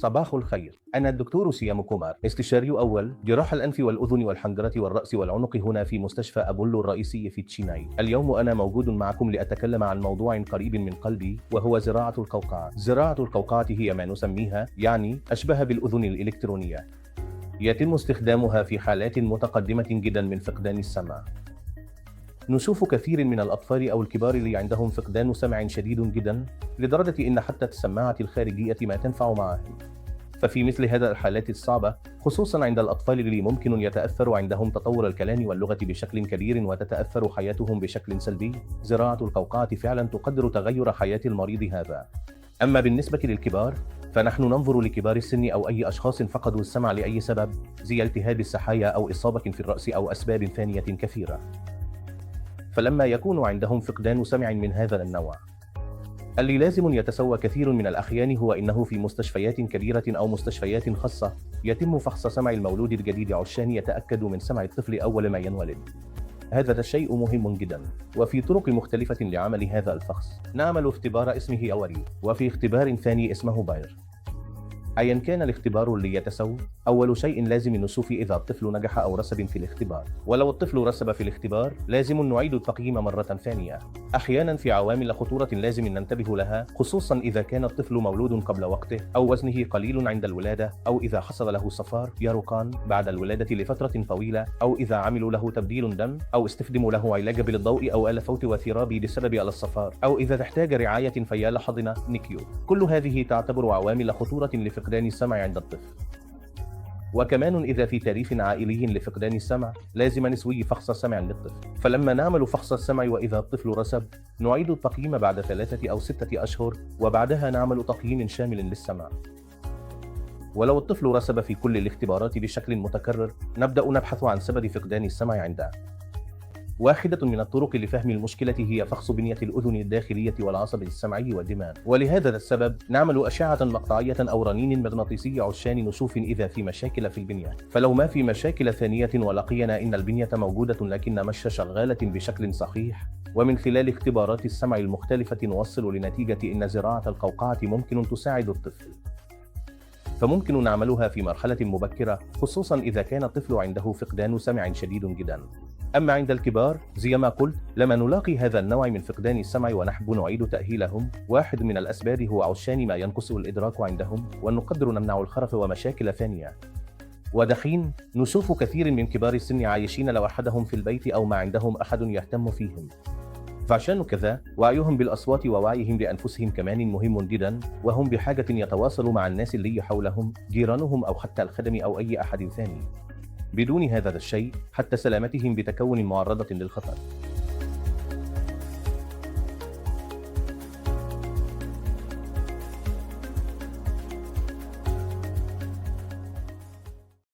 صباح الخير، أنا الدكتور سيام كومار، استشاري أول جراح الأنف والأذن والحنجرة والرأس والعنق هنا في مستشفى أبولو الرئيسي في تشيناي. اليوم أنا موجود معكم لأتكلم عن موضوع قريب من قلبي، وهو زراعة القوقعة. زراعة القوقعة هي ما نسميها أشبه بالأذن الإلكترونية. يتم استخدامها في حالات متقدمة جدا من فقدان السمع. نشوف كثير من الأطفال أو الكبار اللي عندهم فقدان سمع شديد جدا، لدرجة إن حتى السماعة الخارجية ما تنفع معهم. ففي مثل هذا الحالات الصعبة، خصوصا عند الأطفال اللي ممكن يتأثر عندهم تطور الكلام واللغة بشكل كبير وتتأثر حياتهم بشكل سلبي، زراعة القوقعة فعلا تقدر تغير حياة المريض هذا. أما بالنسبة للكبار، فنحن ننظر لكبار السن أو أي أشخاص فقدوا السمع لأي سبب، زي التهاب السحايا أو إصابة في الرأس أو أسباب ثانية كثيرة. فلما يكون عندهم فقدان سمع من هذا النوع، اللي لازم يتسوى كثير من الأحيان هو إنه في مستشفيات كبيرة أو مستشفيات خاصة يتم فحص سمع المولود الجديد عشان يتأكدوا من سمع الطفل أول ما ينولد. هذا الشيء مهم جدا، وفي طرق مختلفة لعمل هذا الفحص. نعمل اختبار اسمه أوري، وفي اختبار ثاني اسمه باير. أيا كان الاختبار اللي يتسوى، أول شيء لازم نشوف إذا الطفل نجح أو رسب في الاختبار. ولو الطفل رسب في الاختبار، لازم نعيد التقييم مرة ثانية. أحيانا في عوامل خطورة لازم ننتبه لها، خصوصا إذا كان الطفل مولود قبل وقته، أو وزنه قليل عند الولادة، أو إذا حصل له صفار يرقان بعد الولادة لفترة طويلة، أو إذا عملوا له تبديل دم، أو استخدموا له علاج بالضوء أو الفوت وثيرابي بسبب الصفار، أو إذا تحتاج رعاية فيال حضنة نيكيو. كل هذه تعتبر عوامل خطورة لفقدان السمع عند الطفل. وكمان إذا في تاريخ عائلي لفقدان السمع، لازم نسوي فحص سمع للطفل. فلما نعمل فحص السمع وإذا الطفل رسب، نعيد التقييم بعد 3 أو 6 أشهر، وبعدها نعمل تقييم شامل للسمع. ولو الطفل رسب في كل الاختبارات بشكل متكرر، نبدأ نبحث عن سبب فقدان السمع عنده. واحدة من الطرق لفهم المشكلة هي فحص بنية الأذن الداخلية والعصب السمعي والدماغ، ولهذا السبب نعمل أشعة مقطعية أو رنين مغناطيسي عشان نشوف إذا في مشاكل في البنية. فلو ما في مشاكل ثانية ولقينا إن البنية موجودة لكن مش شغالة بشكل صحيح، ومن خلال اختبارات السمع المختلفة نوصل لنتيجة إن زراعة القوقعة ممكن تساعد الطفل. فممكن نعملها في مرحلة مبكرة، خصوصا إذا كان الطفل عنده فقدان سمع شديد جدا. أما عند الكبار، زي ما قلت، لما نلاقي هذا النوع من فقدان السمع ونحب نعيد تأهيلهم، واحد من الأسباب هو عشان ما ينقص الإدراك عندهم، ونقدر نمنع الخرف ومشاكل ثانية. ودحين نشوف كثير من كبار السن عايشين لوحدهم في البيت أو ما عندهم أحد يهتم فيهم. فعشان كذا وعيهم بالأصوات ووعيهم بأنفسهم كمان مهم جدا، وهم بحاجة يتواصلوا مع الناس اللي حولهم، جيرانهم أو حتى الخدم أو أي أحد ثاني. بدون هذا الشيء، حتى سلامتهم بتكون معرضة للخطر.